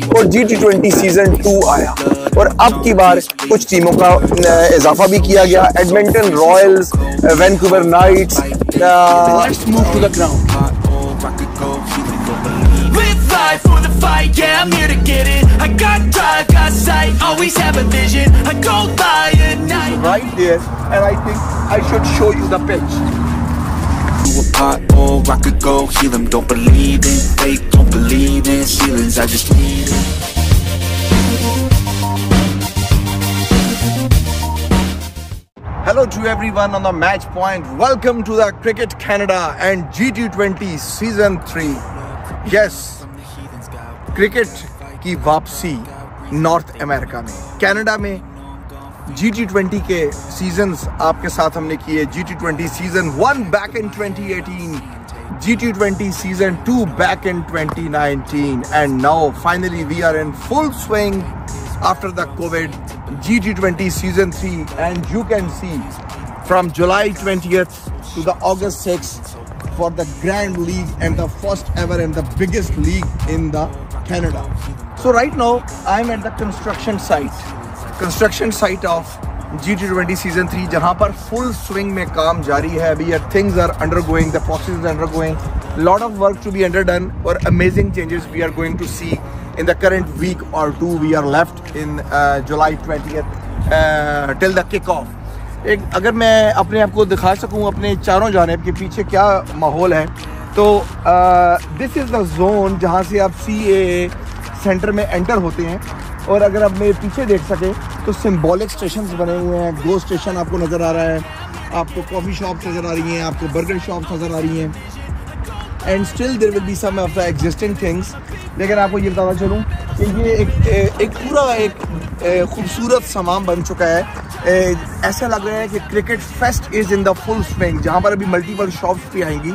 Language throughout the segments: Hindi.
और GT20 सीजन 2 आया और अब की बार कुछ टीमों का इजाफा भी किया गया। Edmonton Royals, Vancouver Knights. Let's move to the ground. For the fight, yeah, I'm here to get it. I got drive, got sight, always have a vision. I go by at night. Right there, and I think I should show you the pitch. Apart, or I could go heal them. Don't believe in fate, don't believe in ceilings. I just need it. Hello to everyone on the match point. Welcome to the Cricket Canada and GT20 season 3. Yes. Cricket की वापसी नॉर्थ अमेरिका में, कनाडा में। GT20 के सीजन्स आपके साथ हमने किए। GT20 season 1 back in 2018, GT20 season 2 back in 2019, and now finally we are in full swing after the Covid GT20 season 3, and you can see from July 20th to the August 6th for the Grand League and the first ever and the biggest league in the Canada. So right now I'm at the construction site of GT20 season 3, जहाँ पर full swing में काम जारी है अभी। Things are undergoing, the process is undergoing, lot of work to be underdone और amazing changes we are going to see in the current week or two we are left in July 20th till the kickoff. एक अगर मैं अपने आप को दिखा सकूं अपने चारों जानिब के पीछे क्या माहौल है, तो दिस इज़ द जोन जहां से आप CAA सेंटर में एंटर होते हैं। और अगर आप मेरे पीछे देख सकें तो सिंबॉलिक स्टेशंस बने हुए हैं। गो स्टेशन आपको नज़र आ रहा है, आपको कॉफ़ी शॉप्स नज़र आ रही हैं, आपको बर्गर शॉप्स नज़र आ रही हैं, and still there will be some of the existing things. लेकिन आपको ये बताना चलूँ कि ये एक पूरा खूबसूरत समाम बन चुका है। ऐसा लग रहा है कि cricket fest is in the full swing, जहाँ पर अभी मल्टीपल शॉप्स भी आएंगी,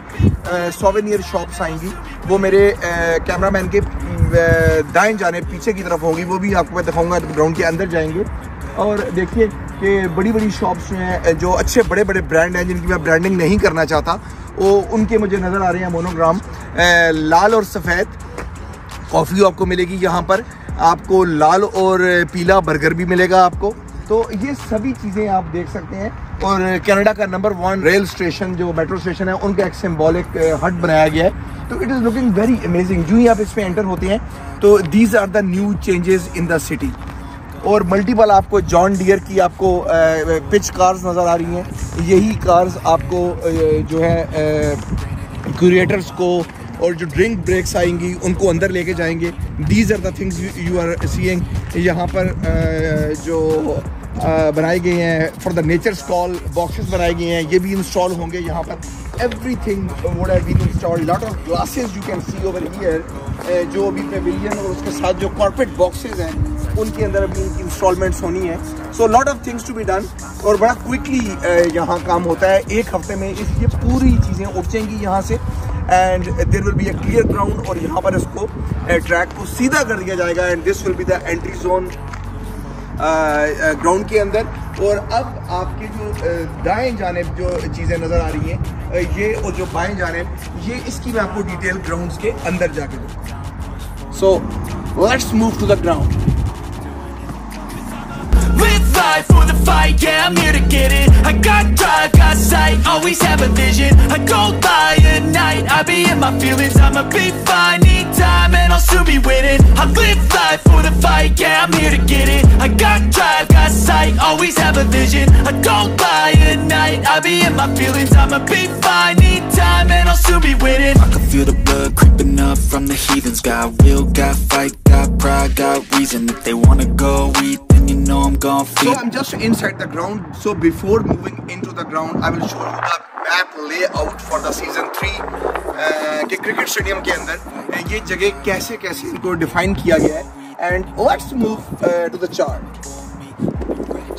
सोवेनियर शॉप्स आएंगी। वो मेरे कैमरामैन के दाएं जाने पीछे की तरफ होगी, वो भी आपको मैं दिखाऊंगा। ग्राउंड के अंदर जाएंगे और देखिए कि बड़ी बड़ी शॉप्स हैं जो अच्छे बड़े बड़े ब्रांड हैं, जिनकी मैं ब्रांडिंग नहीं करना चाहता, वो उनके मुझे नज़र आ रहे हैं मोनोग्राम। लाल और सफ़ेद कॉफ़ी आपको मिलेगी यहाँ पर, आपको लाल और पीला बर्गर भी मिलेगा आपको। तो ये सभी चीज़ें आप देख सकते हैं। और कनाडा का नंबर 1 रेल स्टेशन जो मेट्रो स्टेशन है, उनका एक सिंबॉलिक हट बनाया गया है। तो it is looking very amazing. जो ही आप इसमें एंटर होते हैं तो these are the new changes in the city. और मल्टीपल आपको जॉन डियर की आपको पिच कार्स नज़र आ रही हैं। यही कार्स आपको जो है क्रिएटर्स को और जो ड्रिंक ब्रेक्स आएंगी उनको अंदर लेके जाएंगे। These are the things you are seeing. यहाँ पर जो बनाए गए हैं for the nature stall boxes बनाए गए हैं, ये भी इंस्टॉल होंगे यहाँ पर। Everything would have been installed. Lot of glasses you can see over here. जो अभी पेविलियन और उसके साथ जो कॉर्पोरेट बॉक्सेस हैं उनके अंदर अभी इनकी इंस्टॉलमेंट्स होनी है। So lot of things to be done और बड़ा क्विकली यहाँ काम होता है। एक हफ्ते में ये पूरी चीज़ें उठ जाएंगी यहाँ से, and there will be a clear ground और यहाँ पर इसको ट्रैक को सीधा कर दिया जाएगा, and this will be the entry zone ground के अंदर। और अब आपके जो दाएं जानिब जो चीज़ें नज़र आ रही हैं ये, और जो बाएं जानिब ये, इसकी मैं आपको डिटेल ग्राउंड्स के अंदर जाके दूँ। So let's move to the ground. Live for the fight, yeah, I'm here to get it. I got drive, got sight, always have a vision. I go by at night, I be in my feelings. I'ma be fine, need time, and I'll soon be winning. I live life for the fight, yeah, I'm here to get it. I got drive, got sight, always have a vision. I go by at night, I be in my feelings. I'ma be fine, need time, and I'll soon be winning. I can feel the blood creeping up from the heathens. Got will, got fight, got pride, got reason. If they wanna go eat, you know I'm gonna feed. So I'm just inside the ground. So before moving into the ground, I will show you the map layout for the season 3 के क्रिकेट स्टेडियम के अंदर ये जगह कैसे कैसे इनको डिफाइन किया गया है। And let's move to the chart.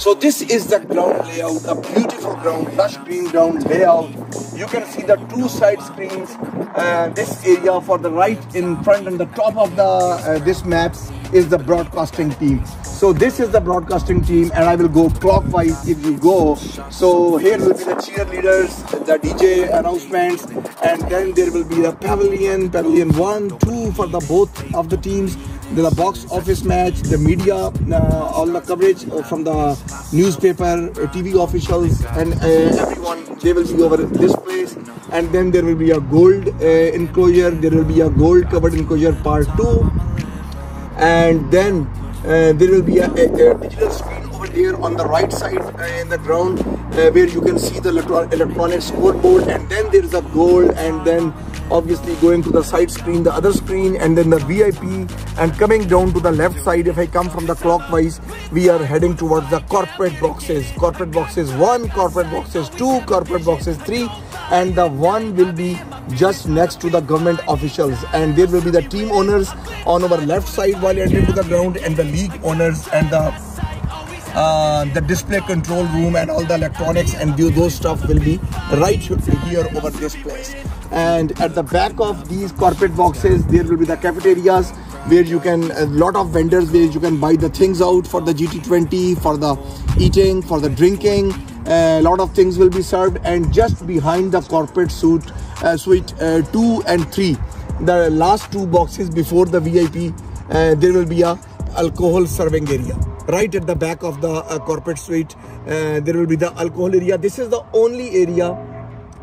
So this is the ground layout, a beautiful ground, lush green ground layout. You can see the 2 side screens. This area for the right in front and the top of the this map is the broadcasting team. So this is the broadcasting team, and I will go clockwise if you go. So here will be the cheerleaders, the DJ announcements, and then there will be the pavilion 1, 2 for the both of the teams. the box office match, the media, all the coverage from the newspaper, TV officials, and everyone. They will be over this place, and then there will be a gold enclosure. There will be a gold covered enclosure part 2, and then there will be a digital screen over here on the right side in the ground where you can see the electronic scoreboard, and then there is a gold, and then obviously going to the side screen, the other screen, and then the VIP, and coming down to the left side. If I come from the clockwise, we are heading towards the corporate boxes. Corporate boxes 1, corporate boxes 2, corporate boxes 3, and the 1 will be just next to the government officials, and there will be the team owners on our left side while entering to the ground, and the league owners, and the display control room and all the electronics and those stuff will be right here over this place. And at the back of these corporate boxes, there will be the cafeterias where you can, a lot of vendors where you can buy the things out for the GT20, for the eating, for the drinking. A lot of things will be served, and just behind the corporate suite 2 and 3, the last 2 boxes before the VIP, there will be a alcohol serving area. Right at the back of the corporate suite, there will be the alcohol area. This is the only area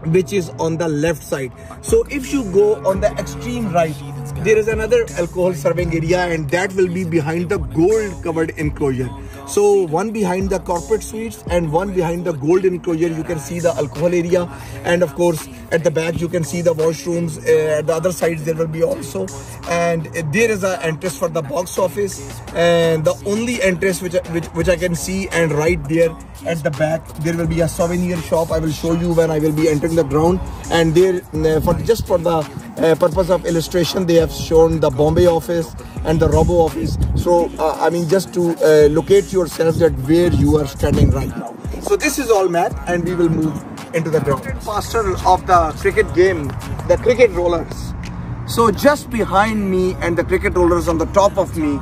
which is on the left side. So if you go on the extreme right, there is another alcohol serving area, and that will be behind the gold covered enclosure. So one behind the corporate suites and one behind the gold enclosure, you can see the alcohol area, and of course at the back you can see the washrooms. At the other sides there will be also, and there is an entrance for the box office, and the only entrance which I can see, and right there at the back there will be a souvenir shop. I will show you when I will be entering the ground, and there for the purpose of illustration, they have shown the Bombay office and the Robo office. So I mean, just to locate yourself that where you are standing right now. So this is all map, and we will move into the ground. Master of the cricket game, the cricket rollers. So just behind me and the cricket rollers on the top of me,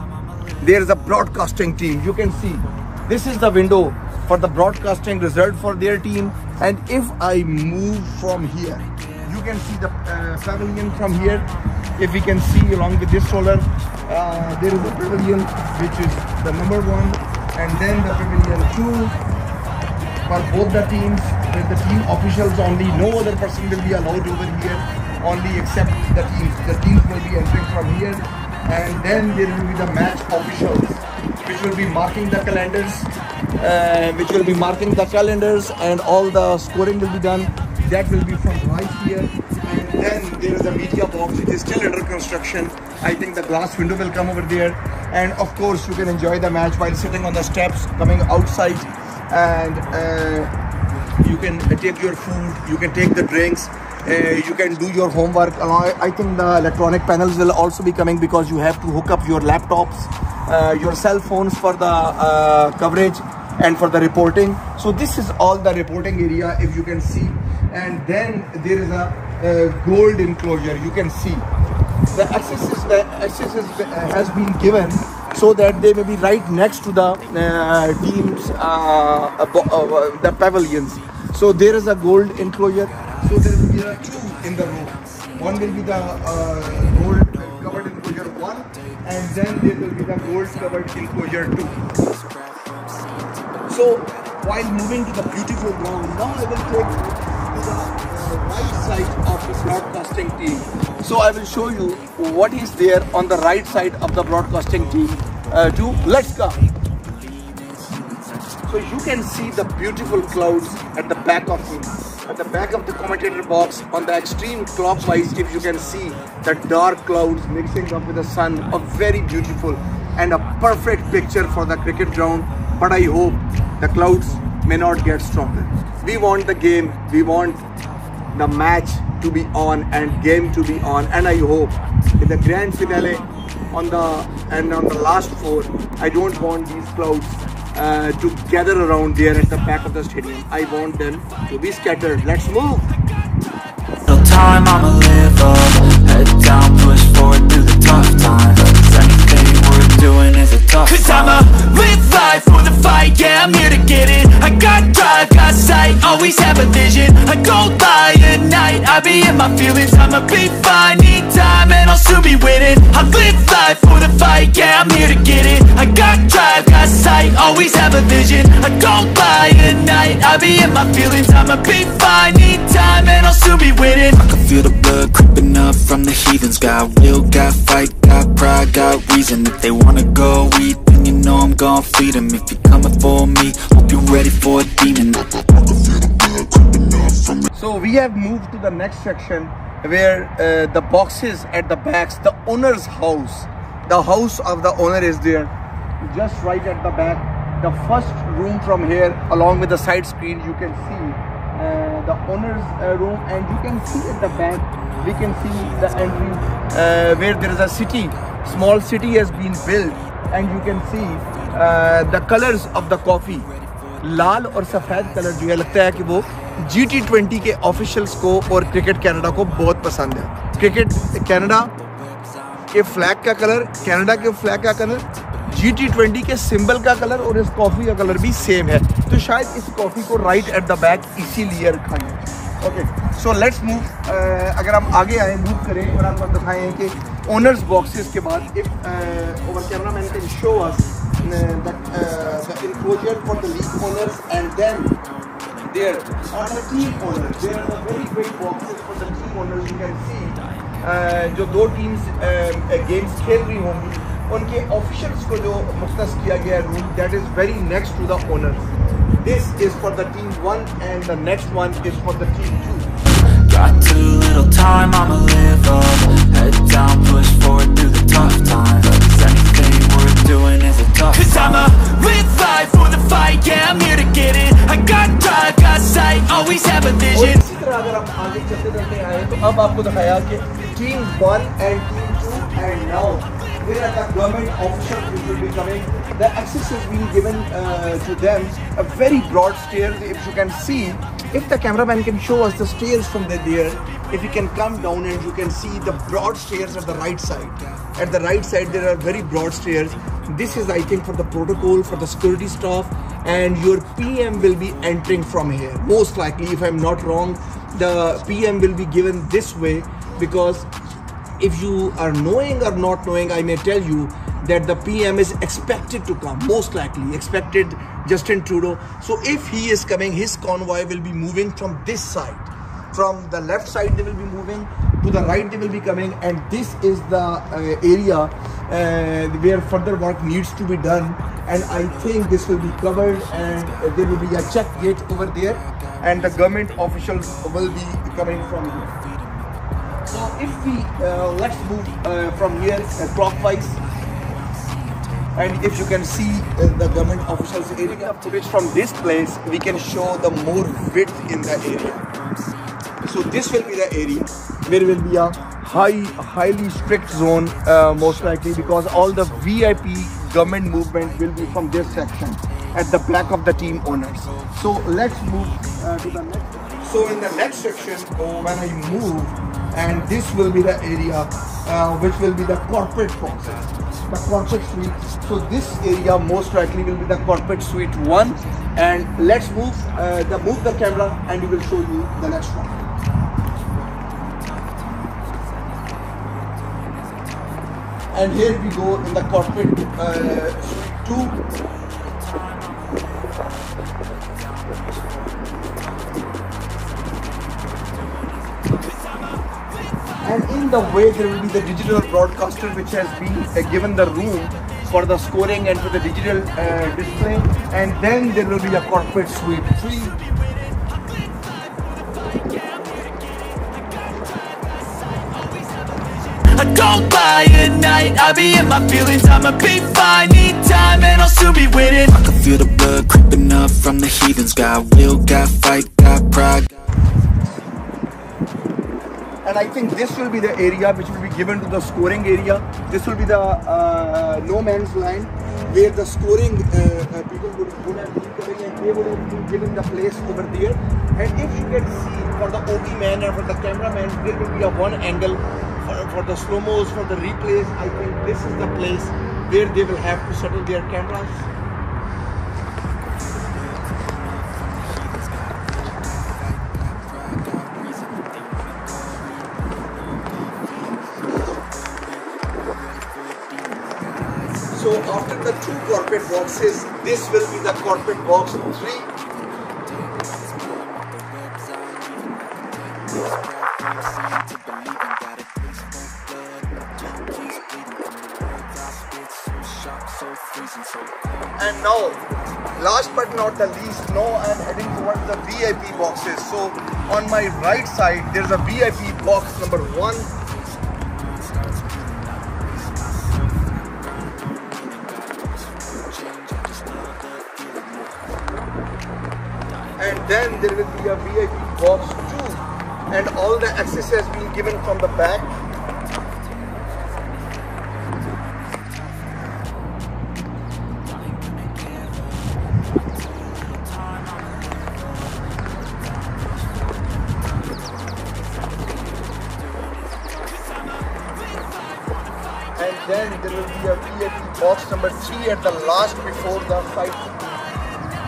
there is a broadcasting team. You can see this is the window for the broadcasting reserved for their team. And if I move from here, you can see the pavilion from here. If we can see along with this roller, there is a pavilion which is the number 1, and then the pavilion 2 for both the teams, with the team officials only. No other person will be allowed over here, only except the teams. The teams will be entering from here, and then there will be the match officials, which will be marking the calendars, and all the scoring will be done. That will be from right here. And then there is a media box which is still under construction. I think the glass window will come over there, and of course you can enjoy the match while sitting on the steps coming outside, and you can take your food, you can take the drinks, you can do your homework. I think the electronic panels will also be coming, because you have to hook up your laptops, your cell phones for the coverage and for the reporting. So this is all the reporting area, if you can see. And then there is a gold enclosure. You can see the access has been given so that they may be right next to the teams, the pavilions. So there is a gold enclosure. So there will be 2 in the row. One will be the gold covered enclosure 1, and then there will be the gold covered enclosure 2. So while moving to the beautiful ground, now I will take the right side of the broadcasting team. So I will show you what is there on the right side of the broadcasting team too. Let's go. So you can see the beautiful clouds at the back of me, at the back of the commentator box. On the extreme clockwise, if you can see the dark clouds mixing up with the sun, a very beautiful and a perfect picture for the cricket ground. But I hope the clouds may not get stronger. We want the game, we want the match to be on and game to be on, and I hope in the grand finale on the last 4, I don't want these clouds to gather around there at the back of the stadium. I want them to be scattered. Let's move. No time, I'ma live up, head down, push forward through the tough times. Anything worth doing is a tough. Cause I'ma live life for the fight, yeah, I'm here to get it. I got drive, got sight, always have a vision. I don't lie at night, I be in my feelings. I'ma be fine, need time and I'll soon be winning. I live life for the fight, yeah, I'm here to get it. I got drive, got sight, always have a vision. I don't lie at night, I be in my feelings. I'ma be fine, need time and I'll soon be winning. I can feel the blood creeping up from the heathens. Got will, got fight, got pride, got reason. If they wanna go eat, then you know I'm gon' feed them. If you're coming for me, hope you're ready for a demon. So we have moved to the next section where the boxes at the backs, the owner's house, the house of the owner is there, just right at the back. The first room from here, along with the side screen, you can see the owner's room, and you can see at the back, we can see the entry where there is a city, small city has been built, and you can see the colors of the coffee. लाल और सफ़ेद कलर जो है लगता है कि वो GT20 के ऑफिशियल्स को और क्रिकेट कनाडा को बहुत पसंद है। क्रिकेट कनाडा के फ्लैग का कलर, कनाडा के फ्लैग का कलर, GT20 के सिंबल का कलर और इस कॉफ़ी का कलर भी सेम है, तो शायद इस कॉफ़ी को राइट एट द बैक इसीलिए रखा है। Okay, so let's move. अगर हम आगे आए, मूव करें और आपको दिखाएं कि ओनर्स बॉक्सेस के बाद if over camera man can show us the enclosure for the league owners, and then there are the team owners. There are the very big boxes for the team owners. You can see जो दो टीम्स गेम्स खेल रही होंगी उनके ऑफिशियल्स को जो मुख्तस किया गया room, that is very next to the owners. This is for the team 1 and the next one is for the team 2. Got too little time, I'ma live up, head down, push forward through the tough times. Anything worth doing is a tough. Cause I'ma live life for the fight, yeah, I'm here to get it. I got drive, got sight, always have a vision. इसी तरह अगर हम आगे चलते आए तो अब आपको दिखाया कि team 1 and team 2 and now where the government officials will be coming, the access is being given to them, a very broad stairs. If you can see, if the cameraman can show us the stairs from there, if you can come down and you can see the broad stairs at the right side. At the right side there are very broad stairs. This is, I think, for the protocol, for the security staff, and your PM will be entering from here. Most likely, if I'm not wrong, the PM will be given this way, because if you are knowing or not knowing, I may tell you that the PM is expected to come, most likely expected Justin Trudeau. So if he is coming, his convoy will be moving from this side. From the left side they will be moving, to the right they will be coming, and this is the area where further work needs to be done, and I think this will be covered, and there will be a check gate over there, and the government officials will be coming from here. So if we let's move from here clockwise, and if you can see the government officials area footage from this place, we can show the more width in the area. So this will be the area where will be a highly strict zone, most likely, because all the VIP government movement will be from this section at the back of the team owners. So let's move to the next. So in the next section, when I move, and this will be the area which will be the corporate boxes, the corporate suite. So this area most likely will be the corporate suite 1, and let's move the camera and we will show you the next one. And here we go in the corporate suite 2. And in the way there will be the digital broadcaster which has been given the room for the scoring and for the digital display, and then there will be a corporate suite 3. I don't lie at night, I be in my feelings. I'ma be fine, need time and I'll soon be winning. I can feel the blood creeping up from the heathens. Got will, got fight, got pride. And I think this will be the area which will be given to the scoring area. This will be the no man's land where the scoring people would have been coming, and they would have been given the place over there. And if you can see, for the OB man or for the cameraman, there will be a one angle for the slow-mos, for the replays. I think this is the place where they will have to settle their cameras. So after the 2 corporate boxes, this will be the corporate box 3. And now, last but not the least, now I am heading towards the VIP boxes. So on my right side, there's a VIP box number 1. And then there will be a VIP box 2, and all the access has been given from the back. And then there will be a VIP box number 3 at the last before the fight.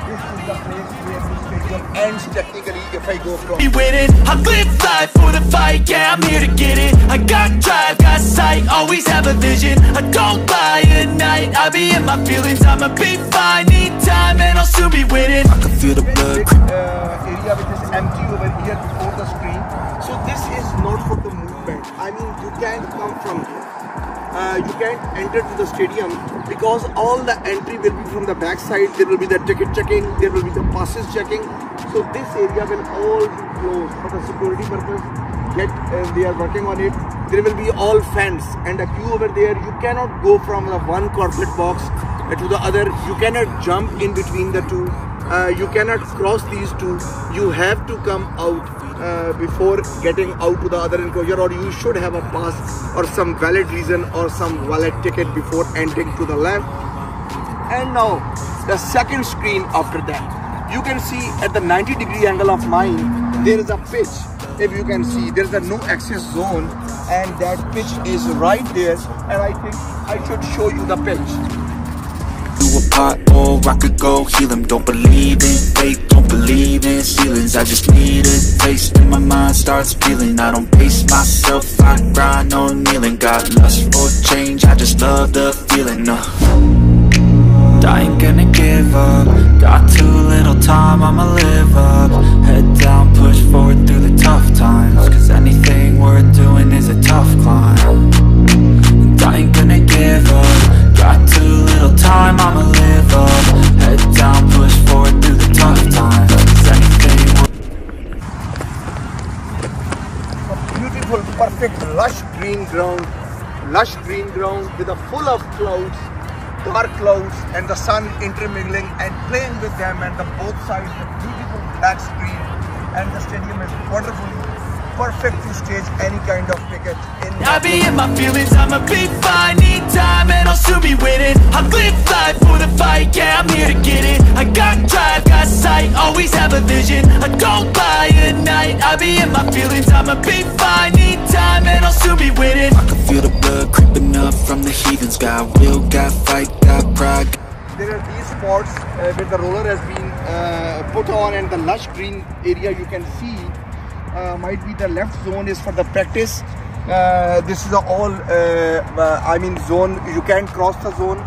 This is the place where the stadium ends technically if I go from. Be winning, I live life for the fight, yeah, I'm here to get it. I got drive, got sight, always have a vision. I don't lie at night, I be in my feelings. I'ma be fine, need time and I'll still be winning. I can feel the blood. Area which is empty over here before the screen. So this is not for the movement. I mean, you can't come from here. You can't enter to the stadium because all the entry will be from the back side. There will be the ticket checking, there will be the passes checking. So this area will all be closed for the security purpose. Yet they are working on it. There will be all fans and a queue over there. You cannot go from the one corporate box to the other. You cannot jump in between the two. You cannot cross these two. You have to come out before getting out to the other enclosure, or you should have a pass or some valid reason or some valid ticket before entering to the left. And now the second screen after that, you can see at the 90-degree angle of mine, there is a pitch. If you can see, there is a no access zone, and that pitch is right there, and I think I should show you the pitch. A pothole, I could go heal them. Don't believe in fate, don't believe in ceilings. I just need a taste and my mind starts peeling. I don't pace myself, I grind on kneeling. Got lust for change, I just love the feeling. I ain't gonna give up. Got too little time, I'ma live up. Head down, push forward through the tough times. Cause anything worth doing is a tough climb. And I ain't gonna give up. Got too little time, I'ma live up. Head down, push forward through the tough times. Cause anything a beautiful, perfect, lush green ground with a full of clouds, dark clouds, and the sun intermingling and playing with them, and the both sides the beautiful black screen, and the stadium is wonderful, perfect to stage any kind of cricket. I be in my feelings, I'ma be fine. Need time and I'll still be winning. I live life for the fight, yeah, I'm here to get it. I got drive, got sight, always have a vision. I don't lie at night, I be in my feelings. I'ma be fine, need time and I'll still be winning. I can feel the blood creeping up from the heathens. Got will, got fight, got pride. There are these spots where the roller has been put on, and the lush green area you can see might be the left zone is for the practice. This is all zone. You can't cross the zone,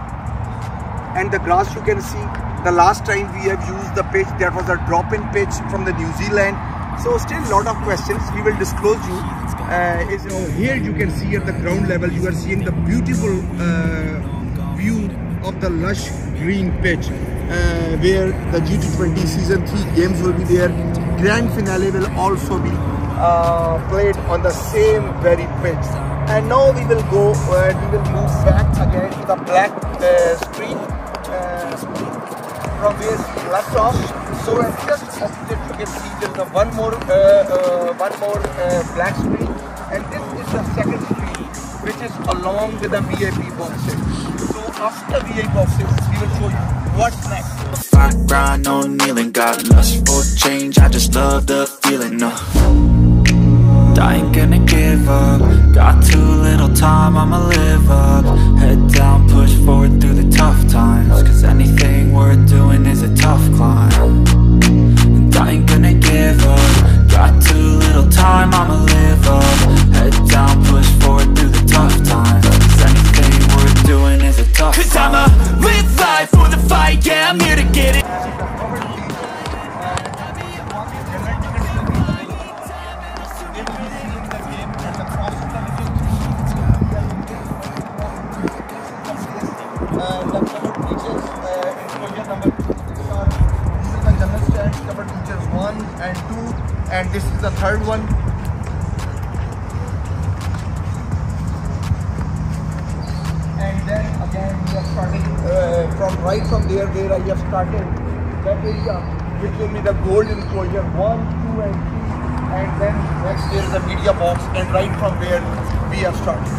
and the grass you can see. The last time we have used the pitch, that was a drop-in pitch from the New Zealand. So still a lot of questions we will disclose you. Here you can see at the ground level, you are seeing the beautiful view of the lush green pitch, where the GT20 season 3 games will be there. Grand finale will also be played on the same very pitch. And now we will go and we will move back again to the black screen from where we left off. So just opposite you can see there is one more black screen, and this is the second screen which is along with the VIP boxes. So after the VIP boxes we will show you what's next. I grind on kneeling, got lust for change, I just love the feeling. I ain't gonna give up. Got too little time, I'ma live up. Head down, push forward Live life for the fight, yeah, I'm here to get it. And this is the third one. And then again we are starting from there where I have started that area which will be the gold enclosure 1, 2 and 3, and then next there is the media box, and right from where we have started.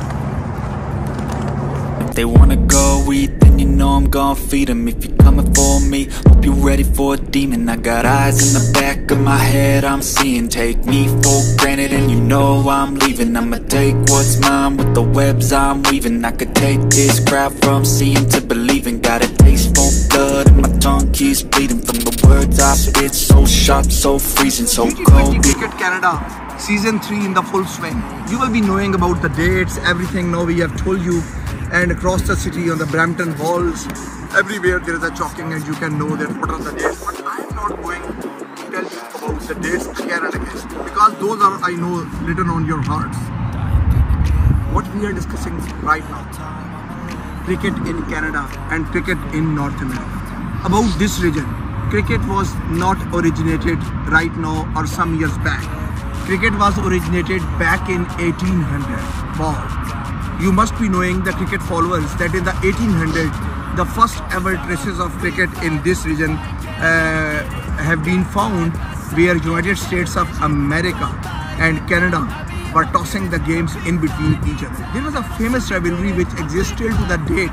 If they wanna go eat, then you know I'm gon' feed them. If you're coming for me, hope you're ready for a demon. I got eyes in the back of my head, I'm seeing. Take me for granted and you know I'm leaving. I'ma take what's mine with the webs I'm weaving. I could take this crowd from seeing to believing. Got a taste for blood and my tongue keeps bleeding from the words I spit. So sharp, so freezing, so cold. GT20 Cricket Canada Season 3 in the full swing. You will be knowing about the dates, everything now we have told you. And across the city on the Brampton walls, everywhere there is a chalking and you can know that what are the dates. But I am not going to tell you about the dates again and again, because those are, I know, written on your hearts. What we are discussing right now, cricket in Canada and cricket in North America. About this region, cricket was not originated right now or some years back. Cricket was originated back in 1800. Wow. You must be knowing, the cricket followers, that in the 1800s, the first ever traces of cricket in this region have been found, where United States of America and Canada were tossing the games in between each other. There was a famous rivalry which exists till to the date,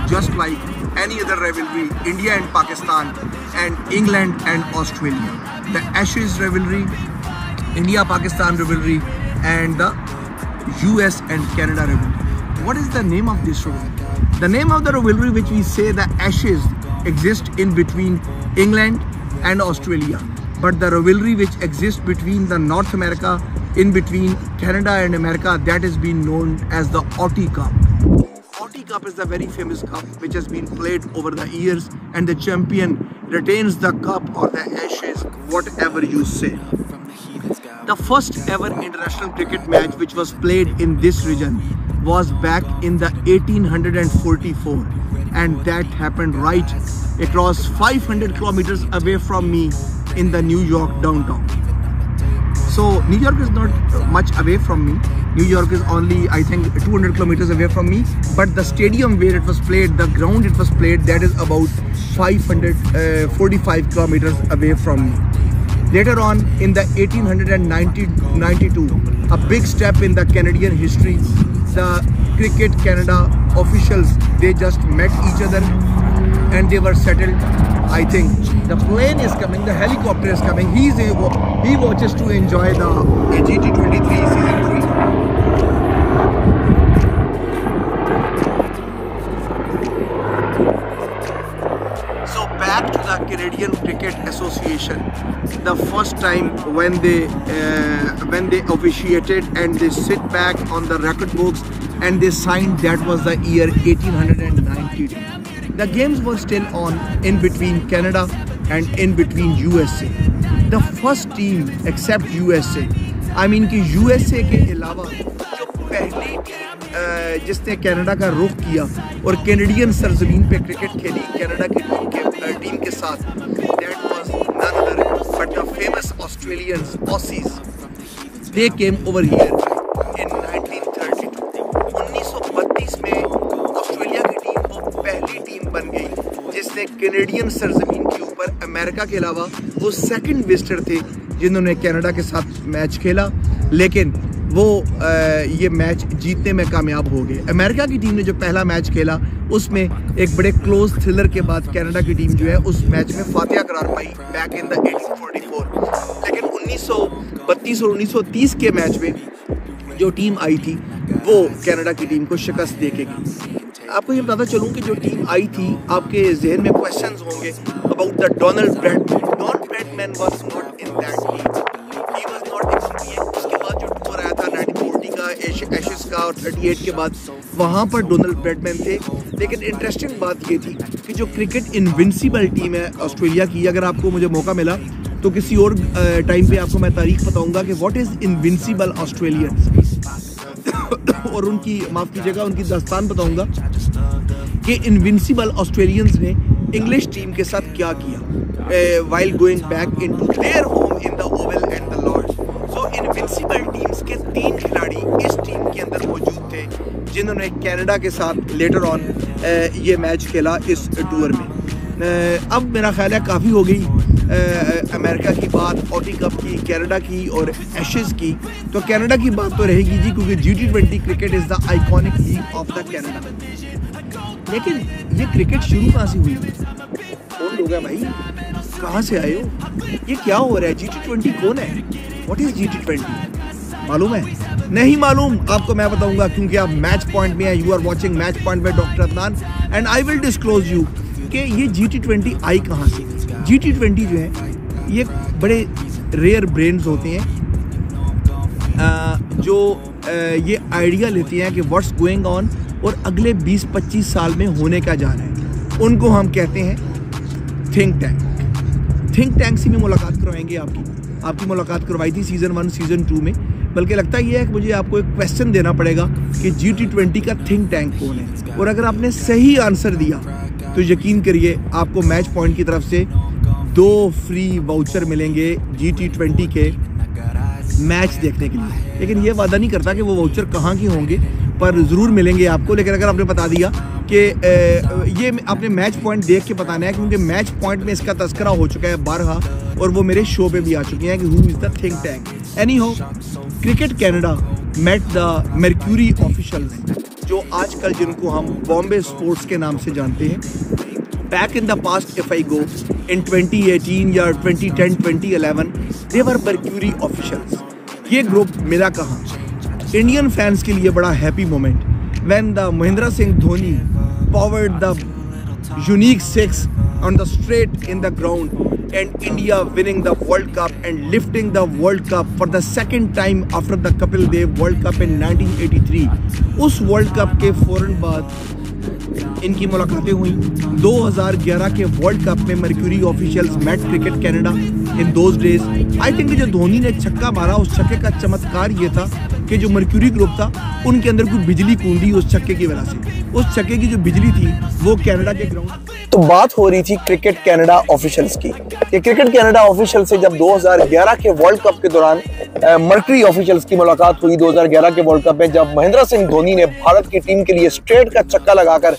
just like any other rivalry, India and Pakistan and England and Australia. The Ashes rivalry, India-Pakistan rivalry, and the US and Canada rivalry. What is the name of this rivalry? The name of the rivalry which we say the Ashes exist in between England and Australia, but the rivalry which exists between the North America, in between Canada and America, that has been known as the Auty Cup. Auty Cup is the very famous cup which has been played over the years, and the champion retains the cup or the Ashes, whatever you say. The first ever international cricket match which was played in this region was back in the 1844, and that happened right across 500 kilometers away from me in the New York downtown. So New York is not much away from me. New York is only, I think, 200 kilometers away from me, but the stadium where it was played, the ground it was played, that is about 545 kilometers away from me. Later on, in the 1892, a big step in the Canadian history, the Cricket Canada officials, they just met each other and they were settled. I think the plane is coming, the helicopter is coming. He watches to enjoy the GT23 Season 3. Back to the Canadian Cricket Association, the first time when they officiated and they sit back on the record books and they signed, that was the year 1892. The games were still on in between Canada and in between USA. The first team except USA, I mean कि USA के अलावा जो पहली जिसने कनाडा का रुख किया और कैनेडियन सरजमीन पे क्रिकेट खेली कनाडा की टीम के साथ, that was none other but the famous Australians, Aussies. They came over here in 1932. 1932 में ऑस्ट्रेलिया की टीम वो पहली टीम बन गई जिसने कैनेडियन सरजमीन के ऊपर अमेरिका के अलावा वो सेकंड विजिटर थे जिन्होंने कनाडा के साथ मैच खेला, लेकिन वो ये मैच जीतने में कामयाब हो गए। अमेरिका की टीम ने जो पहला मैच खेला उसमें एक बड़े क्लोज थ्रिलर के बाद कनाडा की टीम जो है उस मैच में फातिहा करार पाई बैक इन द 1844। लेकिन 1932 और 1930 के मैच में जो टीम आई थी वो कनाडा की टीम को शिकस्त दे के गई। आपको ये बताता चलूँ कि जो टीम आई थी, आपके जहन में क्वेश्चंस होंगे about the Donald Bradman. Donald Bradman was not in that team, he was not in. उसके बाद जो टूर आया था 1940 का, एशेस का और 38 के बाद, वहाँ पर डोनाल्ड ब्रैडमैन थे। लेकिन इंटरेस्टिंग बात ये थी कि जो क्रिकेट इनविंसिबल टीम है ऑस्ट्रेलिया की, अगर आपको मुझे मौका मिला तो किसी और टाइम पे आपको मैं तारीख बताऊंगा कि व्हाट इज़ इनविंसिबल ऑस्ट्रेलियंस और उनकी, माफ़ कीजिएगा, उनकी दास्तान बताऊंगा कि इनविंसिबल ऑस्ट्रेलियंस ने इंग्लिश टीम के साथ क्या किया while going back into their home in the Oval and the Lord's. So invincible teams के 3 खिलाड़ी इस टीम के अंदर मौजूद थे जिन्होंने कनाडा के साथ लेटर ऑन ये मैच खेला इस टूर में। अब मेरा ख्याल है काफ़ी हो गई अमेरिका की बात, ऑटी कप की, कनाडा की और एशेज़ की, तो कनाडा की बात तो रहेगी जी, क्योंकि GT20 cricket is the iconic league of the Canada. लेकिन ये क्रिकेट शुरू कहाँ से हुई? कौन लोग हैं भाई, कहाँ से आए हो, ये क्या हो रहा है? GT20 कौन है? What is GT20? मालूम है? नहीं मालूम? आपको मैं बताऊंगा, क्योंकि आप मैच पॉइंट में हैं। You are watching match point में doctor Adnan and I will disclose you कि ये GT20 आई कहाँ से। GT20 जो है ये बड़े रेयर ब्रेन्स होते हैं जो ये आइडिया लेते हैं कि व्हाट्स गोइंग ऑन और अगले 20-25 साल में होने का जा रहा है। उनको हम कहते हैं थिंक टैंक। थिंक टैंक से भी मुलाकात करवाएंगे आपकी मुलाकात करवाई थी सीज़न 1 सीज़न 2 में। बल्कि लगता ये है कि मुझे आपको एक क्वेश्चन देना पड़ेगा कि GT20 का थिंक टैंक कौन है, और अगर आपने सही आंसर दिया तो यकीन करिए आपको मैच पॉइंट की तरफ से 2 फ्री वाउचर मिलेंगे GT20 के मैच देखने के लिए। लेकिन ये वादा नहीं करता कि वो वाउचर कहाँ के होंगे, पर ज़रूर मिलेंगे आपको। लेकिन अगर आपने बता दिया कि ये आपने मैच पॉइंट देख के बताना है, क्योंकि मैच पॉइंट में इसका तस्करा हो चुका है बारहा, और वो मेरे शो पे भी आ चुके हैं कि who is the think tank. Anyhow, cricket Canada met the mercury officials, जो आजकल जिनको हम बॉम्बे स्पोर्ट्स के नाम से जानते हैं। Back in the past if I go in 2018 या 2010 2011 दे वर मर्क्यूरी ऑफिशियल्स। ये ग्रुप मिला कहाँ? इंडियन फैंस के लिए बड़ा happy moment when the Mahendra Singh Dhoni powered the unique 6 on the straight in the ground and India winning the World Cup and lifting the World Cup for the second time after the Kapil Dev World Cup in 1983। उस World Cup के फौरन बाद इनकी मुलाकातें हुई। 2011 के वर्ल्ड कप में Mercury officials met Cricket Canada in those days. I think जो धोनी ने छक्का मारा, उस छक्के का चमत्कार ये था कि जो मर्क्यूरी ग्रुप था उनके अंदर कुछ बिजली कूदी उस छक्के की वजह से। उस छक्के की जो बिजली थी वो कनाडा के ग्राउंड। तो बात हो रही थी क्रिकेट कनाडा ऑफिशियल्स की। ये क्रिकेट कनाडा ऑफिशियल से जब 2011 के वर्ल्ड कप के दौरान मर्क्यूरी ऑफिशियल्स की मुलाकात हुई 2011 के वर्ल्ड कप में, जब महेंद्र सिंह धोनी ने भारत की टीम के लिए स्ट्रेट का छक्का लगाकर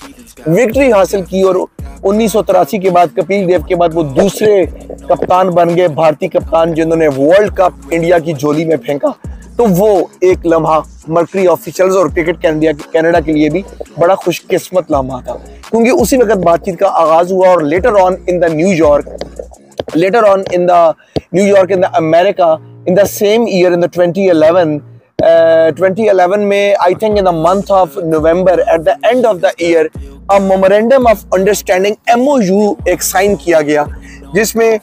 विक्ट्री हासिल की, और 1983 के बाद कपिल देव के बाद वो दूसरे कप्तान बन गए, भारतीय कप्तान, जिन्होंने वर्ल्ड कप इंडिया की झोली में फेंका। तो वो एक लम्हा मर्क्यूरी ऑफिशियल्स और क्रिकेट कनाडा के लिए भी बड़ा खुशकिस्मत लम्हा था, क्योंकि उसी वक्त बातचीत का आगाज हुआ। और later on in the New York in the America in the same year in the 2011 में, I think in the month of November, at the end of the year, a memorandum of understanding MOU एक साइन किया गया, जिसमें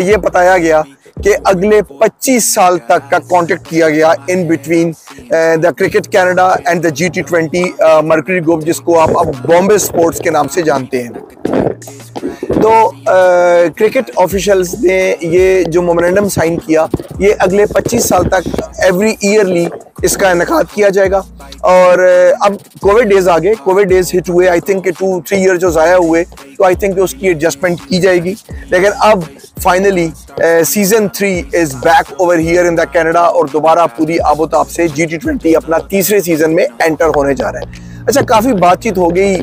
ये बताया गया कि अगले 25 साल तक का कॉन्ट्रैक्ट किया गया in between the cricket Canada and the GT20 mercury group, जिसको आप अब बॉम्बे स्पोर्ट्स के नाम से जानते हैं। तो क्रिकेट ऑफिशियल्स ने ये जो मेमोरेंडम साइन किया, ये अगले 25 साल तक एवरी ईयरली इसका इनेकाद किया जाएगा। और अब कोविड डेज आ गए, कोविड डेज हिट हुए, आई थिंक 2-3 ईयर जो ज़ाया हुए, तो आई थिंक उसकी एडजस्टमेंट की जाएगी। लेकिन अब finally season 3 is back over here in the Canada, और दोबारा पूरी आबोताब से GT20 अपना तीसरे सीजन में एंटर होने जा रहा है। अच्छा, काफ़ी बातचीत हो गई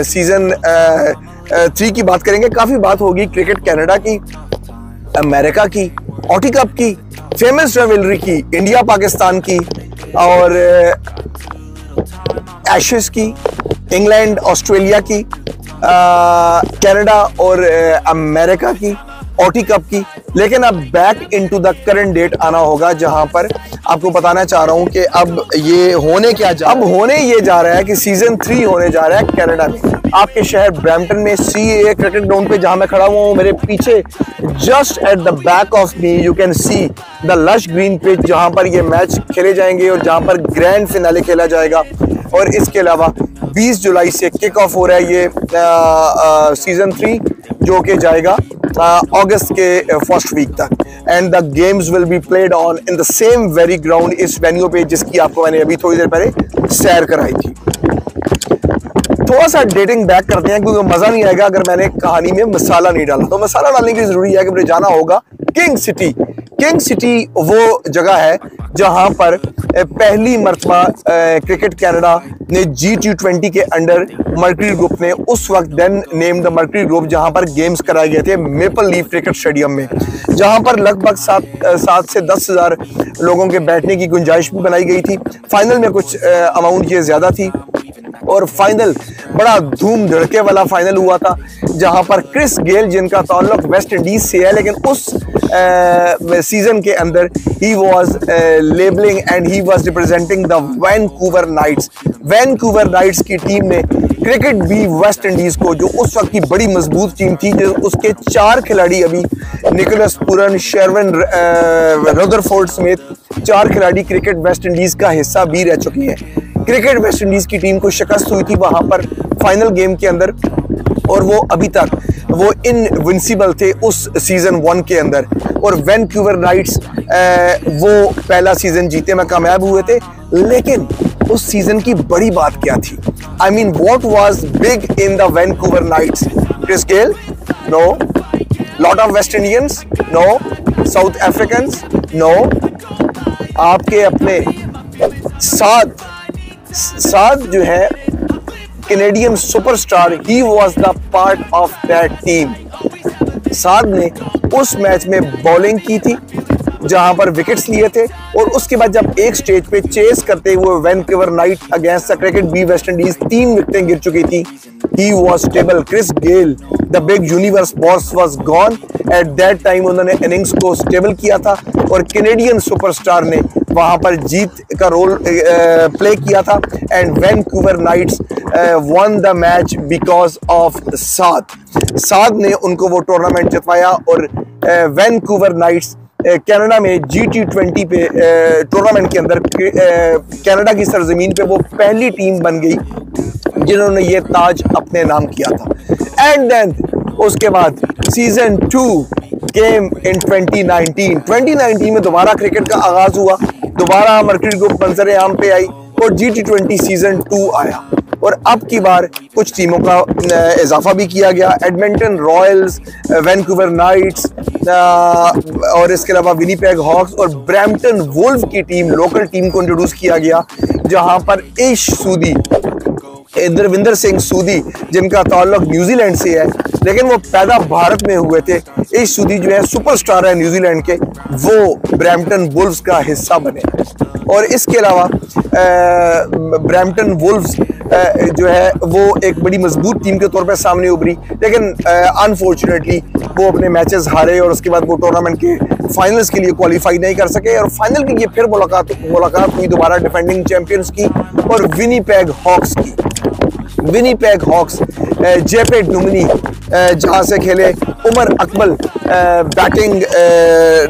सीजन 3 की बात करेंगे। काफ़ी बात होगी क्रिकेट कनाडा की, अमेरिका की, ऑटी कप की, फेमस राइवलरी की, इंडिया पाकिस्तान की, और एशेज की, इंग्लैंड ऑस्ट्रेलिया की, कनाडा और अमेरिका की, ऑटी कप की। लेकिन अब back into the current date आना होगा, जहां पर आपको बताना चाह रहा हूं कि अब ये होने होने ये जा रहा है कि सीजन 3 होने जा रहा है कनाडा में, आपके शहर ब्रैम्पटन में, CAA क्रिकेट ग्राउंड पे, जहां मैं खड़ा हुआ हूं। मेरे पीछे just at the back of me you can see the lush green pitch, जहां पर ये मैच खेले जाएंगे और जहां पर ग्रैंड फिनाले खेला जाएगा। और इसके अलावा 20 जुलाई से किक ऑफ हो रहा है ये सीजन 3, जो कि जाएगा अगस्त के फर्स्ट वीक तक। And the games will be played on in the same very ground, इस वेन्यू पे जिसकी आपको मैंने अभी थोड़ी देर पहले सैर कराई थी। थोड़ा सा डेटिंग बैक करते हैं क्योंकि मजा नहीं आएगा अगर मैंने कहानी में मसाला नहीं डाला। तो मसाला डालने की जरूरी है कि मुझे जाना होगा किंग सिटी। किंग सिटी वो जगह है जहां पर पहली मर्तबा क्रिकेट कनाडा ने GT20 के अंडर मर्क्यूरी ग्रुप ने उस वक्त then name the Mercury group, जहां पर गेम्स कराए गए थे मेपल लीफ क्रिकेट स्टेडियम में, जहां पर लगभग 7 से 10 हजार लोगों के बैठने की गुंजाइश भी बनाई गई थी। फाइनल में कुछ अमाउंट ये ज्यादा थी और फाइनल बड़ा धूम धड़के वाला फाइनल हुआ था, जहां पर क्रिस गेल, जिनका ताल्लुक वेस्ट इंडीज से है, लेकिन उस सीजन के अंदर he was labelling and he was representing the Vancouver Knights. Vancouver Knights की टीम ने क्रिकेट भी वेस्ट इंडीज को, जो उस वक्त की बड़ी मजबूत टीम थी, जो उसके 4 खिलाड़ी अभी निकोलस पुरन, शेरवन रदरफोर्ड समेत 4 खिलाड़ी क्रिकेट वेस्ट इंडीज का हिस्सा भी रह चुके हैं। क्रिकेट वेस्ट इंडीज की टीम को शिकस्त हुई थी वहां पर फाइनल गेम के अंदर, और वो अभी तक वो इनविंसिबल थे उस सीजन 1 के अंदर। और वैनकूवर नाइट्स वो पहला सीजन जीते में कामयाब हुए थे, लेकिन उस सीजन की बड़ी बात क्या थी? I mean what was big in the Vancouver Knights? Chris Gayle? No. Lot of West Indians? No. South Africans? No. आपके अपने साथ जो है Canadian superstar, he was the part of that team. Saad ने उस मैच में बॉलिंग की थी जहां पर विकेट्स लिए थे, और उसके बाद जब एक स्टेज पे चेस करते हुए Vancouver Knight against the cricket B West Indies 3 विकेटें गिर चुकी थी, he was stable. Chris Gayle, the big universe boss, was gone at that time. उन्होंने इनिंग्स को स्टेबल किया था और कैनेडियन सुपरस्टार ने वहां पर जीत का रोल प्ले किया था, and Vancouver Knights won the match because of Saad ने उनको वो टूर्नामेंट जितवाया। और वैनकूवर नाइट्स कनाडा में GT20 पे टूर्नामेंट के अंदर कनाडा की सरजमीन पे वो पहली टीम बन गई जिन्होंने ये ताज अपने नाम किया था। एंड देन उसके बाद सीजन 2 केम इन 2019 में दोबारा क्रिकेट का आगाज हुआ, दोबारा मर्क्यूरी ग्रुप मंजर आम पे आई और GT20 सीजन 2 आया। और अब की बार कुछ टीमों का इजाफा भी किया गया। एडमिंटन रॉयल्स, वैनकूवर नाइट्स और इसके अलावा विनीपेग हॉक्स और ब्रैम्पटन वुल्व्स की टीम, लोकल टीम को इंट्रोड्यूस किया गया, जहां पर ईश सूदी, इंद्रविंदर सिंह सूदी, जिनका ताल्लुक न्यूजीलैंड से है लेकिन वो पैदा भारत में हुए थे। ईश सूदी जो है सुपरस्टार है न्यूजीलैंड के, वो ब्रैम्पटन वुल्व्स का हिस्सा बने। और इसके अलावा ब्रैम्पटन वुल्व्स जो है वो एक बड़ी मजबूत टीम के तौर पर सामने उभरी, लेकिन अनफॉर्चुनेटली वो अपने मैचेस हारे और उसके बाद वो टूर्नामेंट के फाइनल्स के लिए क्वालिफाई नहीं कर सके। और फाइनल की ये फिर मुलाकात हुई दोबारा डिफेंडिंग चैंपियंस की और विनीपेग हॉक्स की। विनीपेग हॉक्स जेपे डुमनी जहां से खेले, Umar Akmal batting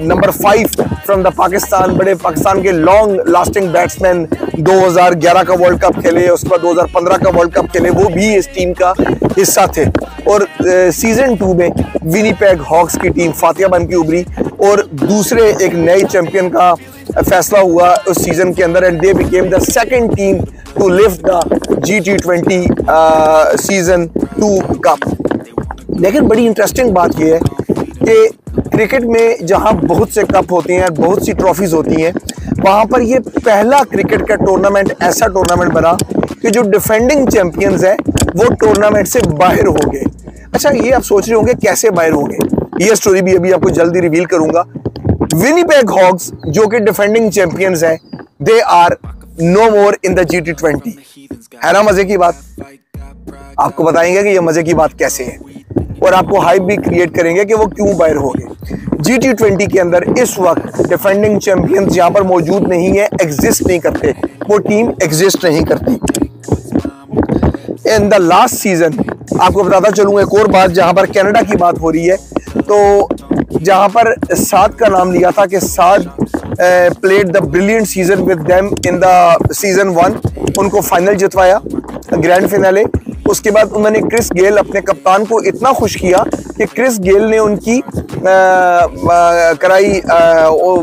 number 5 from the Pakistan, बड़े पाकिस्तान के लॉन्ग लास्टिंग बैट्समैन, 2011 का वर्ल्ड कप खेले, उसके बाद 2015 का वर्ल्ड कप खेले, वो भी इस टीम का हिस्सा थे। और सीजन 2 में विनीपेग हॉक्स की टीम फातिहा बन के उभरी और दूसरे एक नए चैंपियन का फैसला हुआ उस सीजन के अंदर, and they became the second team to lift the GT20 season 2 cup. लेकिन बड़ी इंटरेस्टिंग बात यह है कि क्रिकेट में जहां बहुत से कप होते हैं, बहुत सी ट्रॉफीज होती हैं, वहां पर ये पहला क्रिकेट का टूर्नामेंट ऐसा टूर्नामेंट बना कि जो डिफेंडिंग चैंपियंस है वो टूर्नामेंट से बाहर हो गए। अच्छा, ये आप सोच रहे होंगे कैसे बाहर हो गए, ये स्टोरी भी अभी आपको जल्दी रिवील करूंगा। विनीपेग हॉक्स जो कि डिफेंडिंग चैंपियंस हैं, they are no more in the GT20। है ना मजे की बात? आपको बताएंगे कि ये मजे की बात कैसे है और आपको हाइप भी क्रिएट करेंगे कि वो क्यों बाहर हो गए। GT20 के अंदर इस वक्त डिफेंडिंग चैंपियंस यहाँ पर मौजूद नहीं है, एग्जिस्ट नहीं करते, वो टीम एग्जिस्ट नहीं करती। इन द लास्ट सीजन आपको बताता चलूंगा एक और बात, जहां पर कनाडा की बात हो रही है, तो जहां पर साद का नाम लिया था कि Saad played the brilliant season with them in the season 1 उनको फाइनल जितवाया, ग्रैंड फिनाले। उसके बाद उन्होंने क्रिस गेल अपने कप्तान को इतना खुश किया कि क्रिस गेल ने उनकी कराई,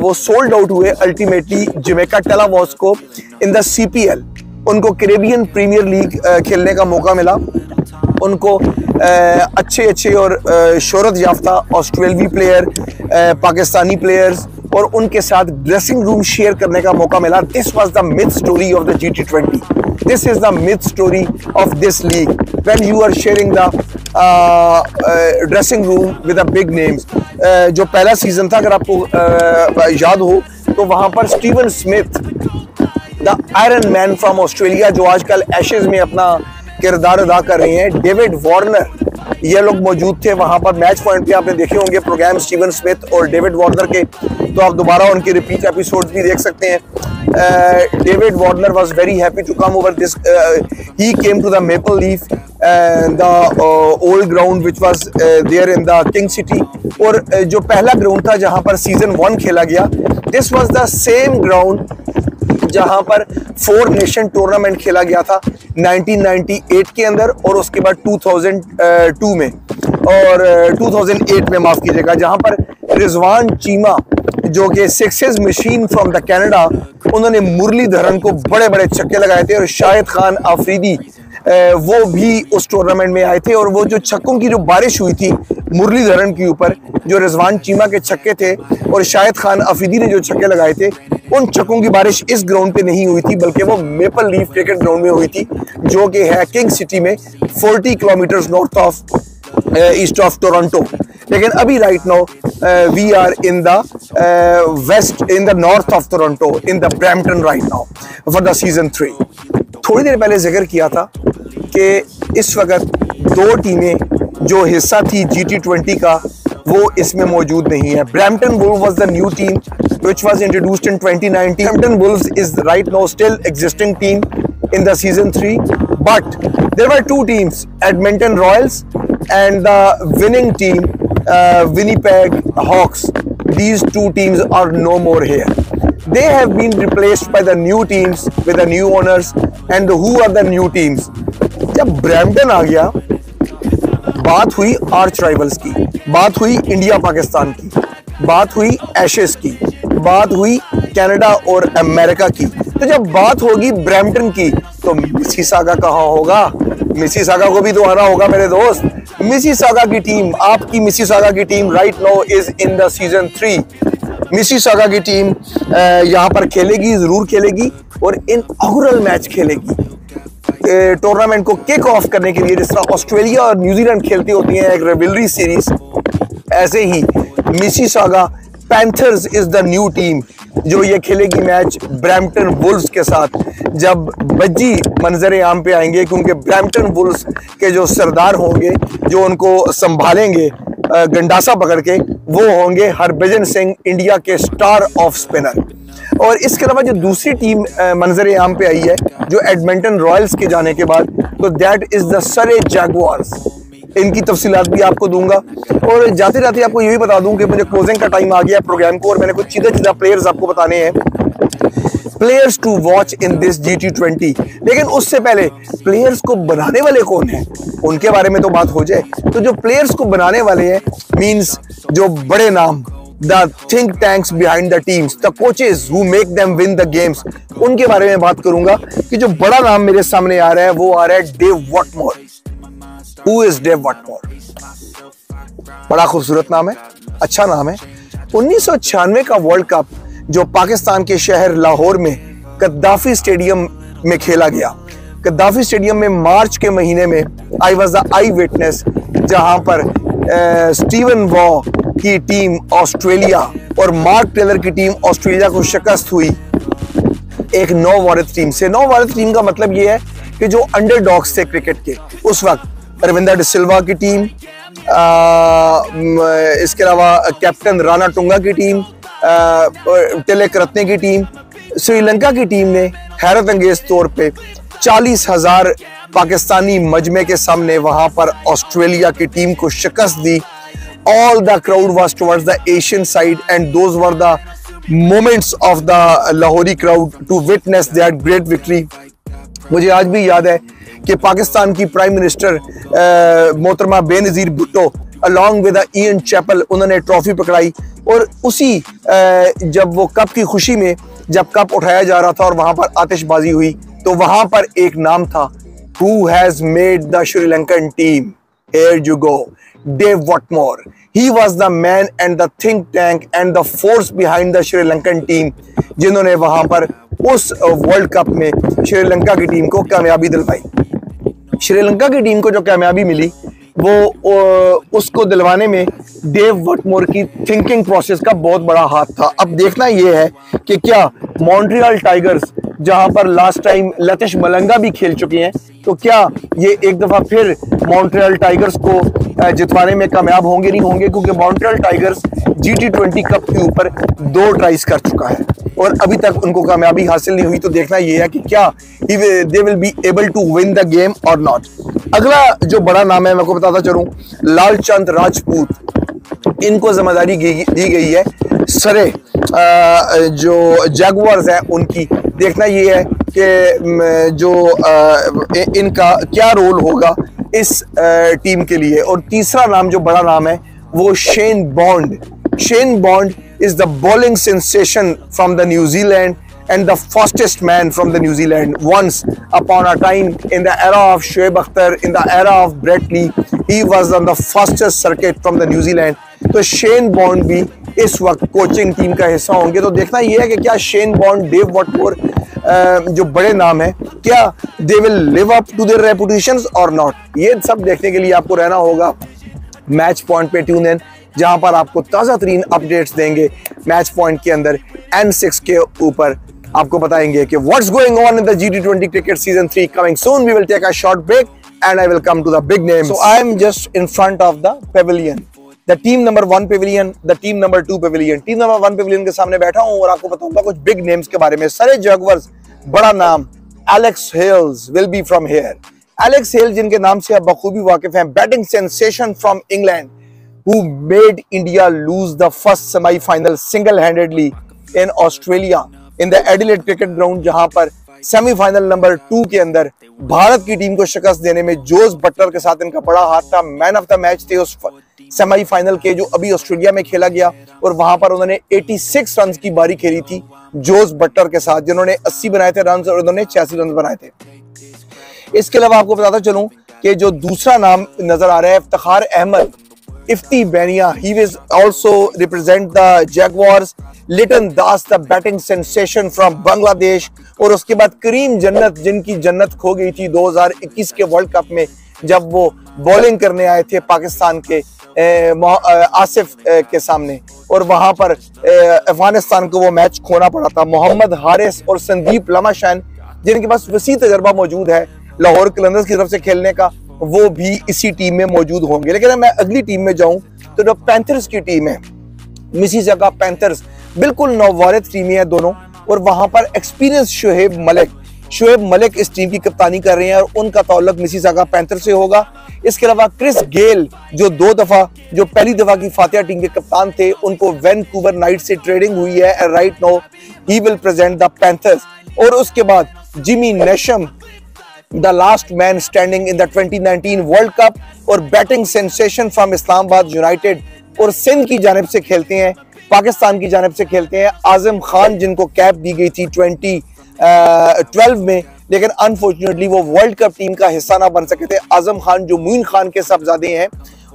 वो सोल्ड आउट हुए अल्टीमेटली जमैका टेलावॉस को इन द CPL। उनको कैरेबियन प्रीमियर लीग खेलने का मौका मिला। उनको अच्छे और शोहरत याफ्ता ऑस्ट्रेलियाई प्लेयर, पाकिस्तानी प्लेयर्स और उनके साथ ड्रेसिंग रूम शेयर करने का मौका मिला। This was the myth story of the GT20। This is the myth story of this league when you are sharing the dressing room with the big names. जो पहला सीजन था, अगर आपको याद हो, तो वहां पर Steven Smith, the iron man from Australia, जो आजकल एशेज में अपना किरदार अदा कर रहे हैं, डेविड वार्नर, ये लोग मौजूद थे वहां पर। मैच पॉइंट पे आपने देखे होंगे प्रोग्राम स्टीवन स्मिथ और डेविड वार्नर के, तो आप दोबारा उनके रिपीट एपिसोड्स भी देख सकते हैं। David Warner was very happy to come over this, he came to the Maple Leaf, the old ground which was there in the King City. और जो पहला ग्राउंड था जहां पर सीजन 1 खेला गया, this was the same ground जहां पर 4 नेशन टूर्नामेंट खेला गया था 1998 के अंदर, और उसके बाद 2002 में और 2008 में, माफ कीजिएगा, जहां पर रिजवान चीमा, जो कि sixes machine from the Canada, उन्होंने मुरलीधरन को बड़े बड़े छक्के लगाए थे। और शाहिद खान आफरीदी वो भी उस टूर्नामेंट में आए थे। और वो जो छक्कों की जो बारिश हुई थी मुरलीधरन के ऊपर, जो रिजवान चीमा के छक्के थे और शाहिद खान आफरीदी ने जो छक्के लगाए थे, उन छक्कों की बारिश इस ग्राउंड पे नहीं हुई थी, बल्कि वो मेपल लीफ क्रिकेट ग्राउंड में हुई थी, जो कि है किंग सिटी में 40 kilometre north of east of Toronto. लेकिन अभी right now we are in the west, in the north of Toronto, in the Brampton right now for the season 3। थोड़ी देर पहले जिक्र किया था कि इस वक्त 2 टीमें जो हिस्सा थी GT20 का, वो इसमें मौजूद नहीं है। Brampton Wolves was the new team which was introduced in 2019. Brampton Wolves is right now still existing team in the season 3, but there were 2 teams, Edmonton Royals and the winning team, Winnipeg Hawks. These 2 teams are no more here. They have been replaced by the new teams with the new owners. And who are the new teams? जब ब्रैम्पटन आ गया, बात हुई आर्च राइवल्स की, बात हुई इंडिया पाकिस्तान की, बात हुई एशेज की, बात हुई कनाडा और अमेरिका की। तो जब बात होगी ब्रैम्पटन की, तो मिसिसागा कहाँ होगा? मिसिसागा को भी तो आना होगा मेरे दोस्त। मिसिसागा की टीम, आपकी मिसिसागा की team right now is in the season 3। Mississauga की टीम यहाँ पर खेलेगी, जरूर खेलेगी, और इनऑगरल मैच खेलेगी टूर्नामेंट को किक ऑफ करने के लिए। जिस तरह ऑस्ट्रेलिया और न्यूजीलैंड खेलती होती हैं एक रिवलरी सीरीज, ऐसे ही Mississauga Panthers is the new team जो ये खेलेगी मैच ब्रैम्पटन वुल्व्स के साथ। जब बज्जी मंजर आम पे आएंगे, क्योंकि ब्रैम्पटन वुल्व्स के जो सरदार होंगे, जो उनको संभालेंगे गंडासा पकड़ के, वो होंगे हरभजन सिंह, इंडिया के स्टार ऑफ स्पिनर। और इसके अलावा जो दूसरी टीम मंजर आम पे आई है, जो एडमंटन रॉयल्स के जाने के बाद, तो दैट इज द सरे जैगुआर्स। इनकी तफसीलात भी आपको दूंगा। और जाते जाते आपको ये भी बता दूं कि मुझे क्लोजिंग का टाइम आ गया प्रोग्राम को, और मैंने कुछ सीधा प्लेयर्स आपको बताने हैं, players to watch in this GT20। लेकिन उससे पहले प्लेयर्स को बनाने वाले कौन हैं, उनके बारे में तो बात हो जाए। तो जो प्लेयर्स को बनाने वाले हैं, मींस जो बड़े नाम, the think tanks behind the teams, the coaches who make them win the games, उनके बारे में बात करूंगा। कि जो बड़ा नाम मेरे सामने आ रहा है, वो आ रहा है Dave Whatmore. Who is Dave Watmore? बड़ा खूबसूरत नाम है, अच्छा नाम है। 1996 का वर्ल्ड कप जो पाकिस्तान के शहर लाहौर में कद्दाफी स्टेडियम में खेला गया, कद्दाफी स्टेडियम में मार्च के महीने में I was the I witness, जहां पर स्टीवन वॉ की टीम ऑस्ट्रेलिया और मार्क टेलर की टीम ऑस्ट्रेलिया को शिकस्त हुई एक 9 वारिद टीम से। 9 वारिद टीम का मतलब ये है कि जो अंडरडॉग्स थे क्रिकेट के उस वक्त, रविंद्र डिसिल्वा की टीम, इसके अलावा कैप्टन राणा टुंगा की टीम, तिलक रत्ने की टीम, श्रीलंका की टीम ने हैरत अंगेज तौर पे 40,000 पाकिस्तानी मजमे के सामने वहां पर ऑस्ट्रेलिया की टीम को शिकस्त दी। All the crowd was towards the Asian side, and those were the moments of the Lahori crowd to witness that great victory. मुझे आज भी याद है कि पाकिस्तान की प्राइम मिनिस्टर मोहतरमा Benazir Bhutto along with Ian Chappell उन्होंने ट्रॉफी पकड़ाई, और उसी जब वो कप की खुशी में जब कप उठाया जा रहा था और वहां पर आतिशबाजी हुई, तो वहां पर एक नाम था, Who has made the Sri Lankan team? Here you go, Dave Watmore. He was the man and the think tank and the force behind the Sri Lankan team, जिन्होंने वहां पर उस वर्ल्ड कप में श्रीलंका की टीम को कामयाबी दिलवाई। श्रीलंका की टीम को जो कामयाबी मिली वो उसको दिलवाने में डेव वटमोर की थिंकिंग प्रोसेस का बहुत बड़ा हाथ था। अब देखना यह है कि क्या मॉन्ट्रियल टाइगर्स, जहां पर लास्ट टाइम लतिश मलंगा भी खेल चुके हैं, तो क्या ये एक दफा फिर मॉन्ट्रियल टाइगर्स को जितवाने में कामयाब होंगे नहीं होंगे, क्योंकि मॉन्ट्रियल टाइगर्स GT20 कप के ऊपर 2 ट्राइज कर चुका है और अभी तक उनको कामयाबी हासिल नहीं हुई। तो देखना यह है कि क्या they will be able to win the game और नॉट। अगला जो बड़ा नाम है, मैं आपको बताता चलूं, लालचंद राजपूत। इनको जिम्मेदारी दी गई है सरे जो जैगुआर्स हैं उनकी। देखना ये है कि जो इनका क्या रोल होगा इस टीम के लिए। और तीसरा नाम जो बड़ा नाम है वो Shane bond. Shane bond is the bowling sensation from the New Zealand and the fastest man from the New Zealand. Once upon a time in the era of Shoaib Akhtar, in the era of Brett Lee, he was on the fastest circuit from the New Zealand. तो शेन बॉन्ड भी इस वक्त कोचिंग टीम का हिस्सा होंगे। तो देखना यह है कि क्या शेन बॉन्ड, डेव वॉटमोर जो बड़े नाम है, क्या they will live up to their reputations और नॉट। ये सब देखने के लिए आपको रहना होगा मैच पॉइंट पे ट्यून इन, जहां पर आपको ताज़ा तरीन अपडेट्स देंगे मैच पॉइंट के अंदर। N6 के ऊपर आपको बताएंगे कि what's going on in the GT20 cricket season 3 coming soon. We will take a short break and I will come to the big names. So I am just in front of the pavilion, the team number 1 pavilion, the team number 2 pavilion. Team number 1 pavilion के सामने बैठा हूं और आपको बताऊंगा कुछ बिग नेम्स के बारे में। सरे जैगुआर्स, बड़ा नाम Alex Hales will be from here. Alex Hales जिनके नाम से आप बखूबी वाकिफ हैं, batting sensation from England, who made India lose the first semi-final single-handedly in Australia in the Adelaide cricket ground, जहां पर सेमीफाइनल नंबर 2 के अंदर भारत की टीम को शिकस्त देने में जोस बटलर के साथ इनका बड़ा हाथ था। मैन ऑफ द मैच थे उस सेमीफाइनल के जो अभी ऑस्ट्रेलिया में खेला गया, और वहां पर उन्होंने 86 रन की बारी खेली थी जोस बटलर के साथ, जिन्होंने 80 बनाए थे रन और उन्होंने 86 रन बनाए थे। इसके अलावा आपको बताता चलूं कि जो दूसरा नाम नजर आ रहा है, Iftikhar Ahmad, Ifti Bania, he will also represent the Jaguars. Liton Das, the batting sensation from Bangladesh, और उसके बाद करीम जन्नत, जिनकी जन्नत खो गई थी 2021 के वर्ल्ड कप में जब वो बॉलिंग करने आए थे पाकिस्तान के आसिफ के सामने, और वहां पर अफगानिस्तान को वो मैच खोना पड़ा था। मोहम्मद हारिस और संदीप लमाशान, जिनके पास वसी तजर्बा मौजूद है लाहौर कलंदर्स की तरफ से खेलने का, वो भी इसी टीम में मौजूद होंगे। लेकिन मैं अगली टीम में जाऊं तो जो पैंथर्स की टीम है, मिसिसागा पैंथर्स, बिल्कुल नौवारिद टीम है दोनों, और वहां पर एक्सपीरियंस शोएब मलिक इस टीम की कप्तानी कर रहे हैं और उनका ताल्लुक मिसिसागा पैंथर से होगा। इसके अलावा क्रिस गेल जो पहली दफा की फातिहा टीम के कप्तान थे, उनको वैनकूवर नाइट्स से ट्रेडिंग हुई है, right now he will present the panthers. और उसके बाद Jimmy नेशम, the last man standing in the 2019 World Cup, और batting sensation from Islamabad United, और सिंध की जानिब से खेलते हैं, पाकिस्तान की जानिब से खेलते हैं आजम खान, जिनको कैप दी गई थी 2012 में, लेकिन अनफॉर्चुनेटली वो वर्ल्ड कप टीम का हिस्सा ना बन सके थे। आजम खान जो मोइन खान के साहबजादे हैं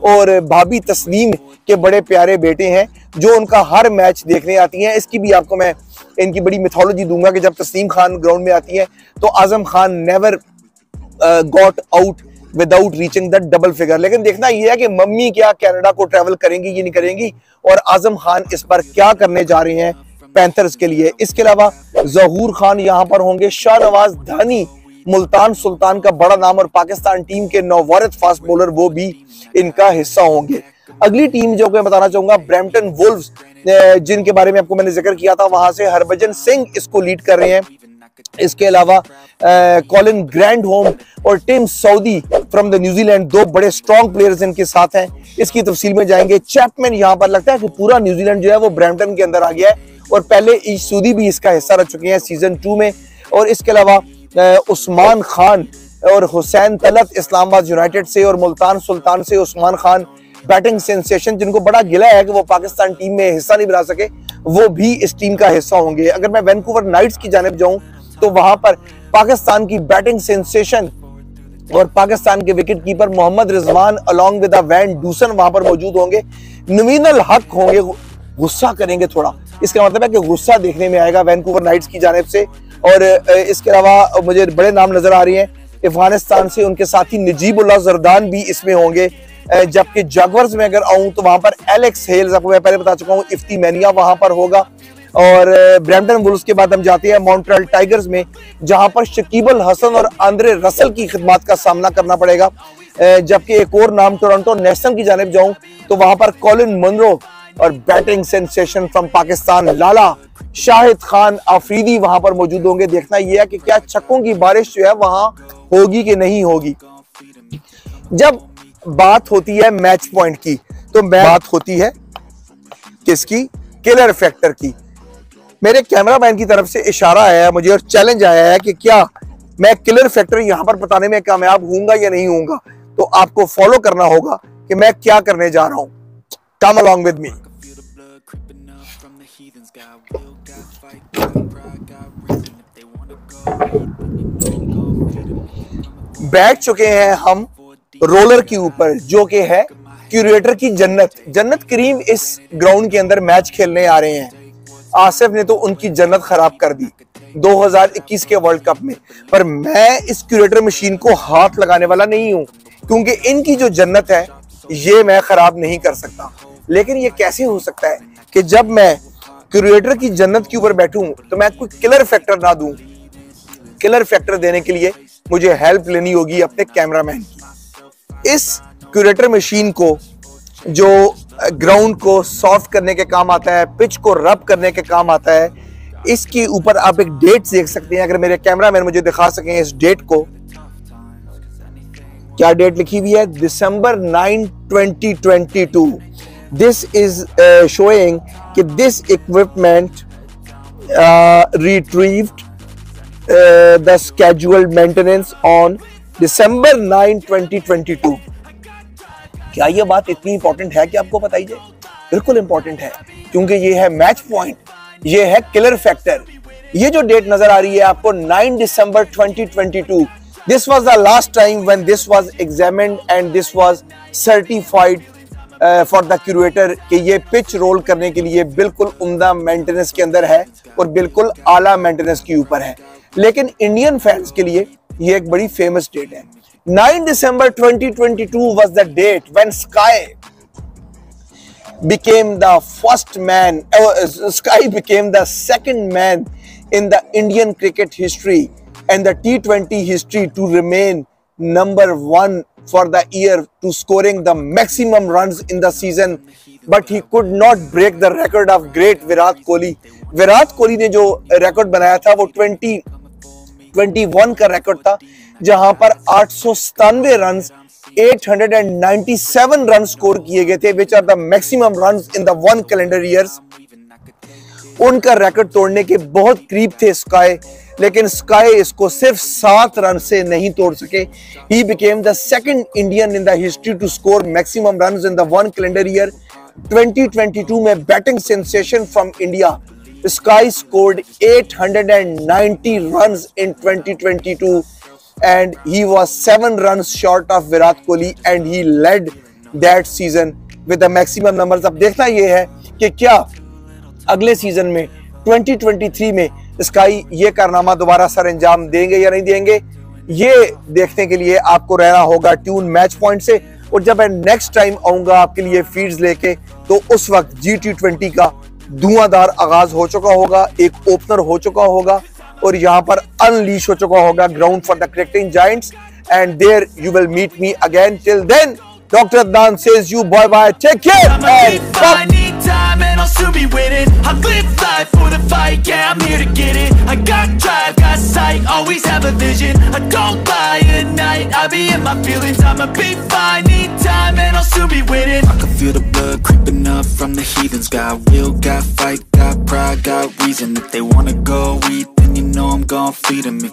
और भाभी तस्नीम के बड़े प्यारे बेटे हैं, जो उनका हर मैच देखने आती हैं। इसकी भी आपको मैं इनकी बड़ी मिथोलॉजी दूंगा कि जब तस्नीम खान ग्राउंड में आती है तो Azam Khan never got out without reaching the double figure. लेकिन देखना यह है कि मम्मी क्या कनाडा को ट्रैवल करेंगी ये नहीं करेंगी, और आजम खान इस बार क्या करने जा रहे हैं पैंथर्स के लिए। इसके अलावा जहूर खान यहाँ पर होंगे, शाहनवाज धानी मुल्तान सुल्तान का बड़ा नाम और पाकिस्तान टीम के नौवारिद फास्ट बॉलर, वो भी इनका हिस्सा होंगे। अगली टीम जो मैं बताना चाहूंगा ब्रैम्पटन वुल्व्स, जिनके बारे में आपको मैंने जिक्र किया था, वहां से हरभजन सिंह इसको लीड कर रहे हैं। इसके अलावा कॉलिन ग्रैंडहोम और Tim Southee from the New Zealand, दो बड़े स्ट्रॉन्ग प्लेयर्स इनके साथ हैं। इसकी तफसील में जाएंगे। चैपमैन, यहाँ पर लगता है कि पूरा न्यूजीलैंड जो है वो ब्रैम्पटन के अंदर आ गया है, और पहले ईश सूदी भी इसका हिस्सा रह चुके हैं सीजन 2 में। और इसके अलावा उस्मान खान और हुसैन तलत इस्लामाबाद यूनाइटेड से, और मुल्तान सुल्तान से उस्मान खान बैटिंग सेंसेशन, जिनको बड़ा गिला है कि वो पाकिस्तान टीम में हिस्सा नहीं बना सके, वो भी इस टीम का हिस्सा होंगे। अगर मैं वैंकूवर नाइट्स की जानिब जाऊं तो वहां पर पाकिस्तान की बैटिंग सेंसेशन और पाकिस्तान के wicket keeper Mohammad Rizwan along with van Dussen वहां पर मौजूद होंगे। नवीनल हक होंगे, गुस्सा करेंगे थोड़ा, इसका मतलब है कि गुस्सा देखने में आएगा वैंकूवर नाइट्स की जानिब से। और इसके अलावा मुझे बड़े नाम नजर आ रही हैं अफगानिस्तान से, उनके साथी नजीबुल्लाह जरदान भी इसमें होंगे। जबकि जागवर्स में अगर आऊं तो वहां पर एलेक्स हेल्स, आपको मैं पहले बता चुका हूं, इफ्ती मैनिया वहां पर होगा। और ब्रैम्पटन वुल्व्स के बाद हम जाते हैं मॉन्ट्रियल टाइगर्स में, जहां पर शकीब अल हसन और आंद्रे रसल की खिदमत का सामना करना पड़ेगा। जबकि एक और नाम टोरंटो नेशनल की जानिब जाऊं तो वहां पर कॉलिन मुनरो और बैटिंग सेंसेशन फ्रॉम पाकिस्तान लाला शाहिद खान आफरीदी वहां पर मौजूद होंगे। देखना यह है कि क्या छक्कों की बारिश जो है वहां होगी कि नहीं होगी। जब बात होती है मैच पॉइंट की तो बात होती है किसकी? किलर फैक्टर की। मेरे कैमरामैन की तरफ से इशारा आया है मुझे और चैलेंज आया है कि क्या मैं किलर फैक्टर यहां पर बताने में कामयाब होऊंगा या नहीं होऊंगा। तो आपको फॉलो करना होगा कि मैं क्या करने जा रहा हूं। Come along with me. बैठ चुके हैं हम रोलर के ऊपर, जो कि है क्यूरेटर की जन्नत करीम इस ग्राउंड के अंदर मैच खेलने आ रहे हैं। आसिफ ने तो उनकी जन्नत खराब कर दी 2021 के वर्ल्ड कप में, पर मैं इस क्यूरेटर मशीन को हाथ लगाने वाला नहीं हूं, क्योंकि इनकी जो जन्नत है ये मैं खराब नहीं कर सकता। लेकिन ये कैसे हो सकता है कि जब मैं क्यूरेटर की जन्नत के ऊपर बैठूं तो मैं कोई किलर फैक्टर ना दूं। किलर फैक्टर देने के लिए मुझे हेल्प लेनी होगी अपने कैमरामैन की। इस क्यूरेटर मशीन को, जो ग्राउंड को सॉफ्ट करने के काम आता है, पिच को रब करने के काम आता है, इसके ऊपर आप एक डेट देख सकते हैं। अगर मेरे कैमरामैन मुझे दिखा सकें इस डेट को, क्या डेट लिखी हुई है? December 9, 2022। दिस इज शोइंग कि this equipment retrieved the scheduled maintenance on December 9, 2022। क्या ये बात इतनी इंपॉर्टेंट है कि आपको बताई जाए? बिल्कुल इंपॉर्टेंट है, क्योंकि ये है मैच पॉइंट, ये है किलर फैक्टर। ये जो डेट नजर आ रही है आपको 9 December 2022, this was the last time when this was examined and this was certified for the curator कि ये पिच रोल करने के लिए बिल्कुल उम्दा मेंटेनेंस के अंदर है और बिल्कुल आला मेंटेनेंस के ऊपर है। लेकिन इंडियन फैंस के लिए ये एक बड़ी फेमस डेट है। 9 December 2022 was the date when Sky became the first man, Sky became the second man in the Indian cricket history and the T20 history to remain number 1 for the year to scoring the maximum runs in the season, but he could not break the record of great Virat Kohli। Virat Kohli ने जो रिकॉर्ड बनाया था वो 2021 का रिकॉर्ड था, जहां पर 897 रन 897 रन स्कोर किए गए थे, which are the maximum runs in the 1 calendar years. उनका रिकॉर्ड तोड़ने के बहुत करीब थे स्काई, लेकिन स्काई इसको सिर्फ 7 रन से नहीं तोड़ सके। He became the second Indian in the history to score maximum runs in the 1 calendar year. 2022 में batting sensation from India, Sky scored 890 runs in 2022 and he was 7 runs short of Virat Kohli and he led that season with the maximum numbers। अब देखना ये है कि क्या अगले सीजन में 2023 में स्काई ये कारनामा दोबारा सर अंजाम देंगे या नहीं देंगे। ये देखने के लिए आपको रहना होगा ट्यून मैच पॉइंट से। और जब मैं नेक्स्ट टाइम आऊंगा आपके लिए फीड्स लेके, तो उस वक्त GT20 का धुआंधार आगाज हो चुका होगा, एक ओपनर हो चुका होगा और यहाँ पर अनलीश हो चुका होगा ground for the cricketing giants. And there you will meet me again. Till then Dr. Adnan says you bye bye, take care and I need time and I'll soon be winning. I live life for the fight, yeah, I'm here to get it. I got drive, got sight, always have a vision. I don't lie at night, I be in my feelings. I'ma be fine, need time and I'll soon be winning. I can feel the blood creeping up from the heathens. Got will, got fight, got pride, got reason. If they wanna go eat, then you know I'm gon' feed them.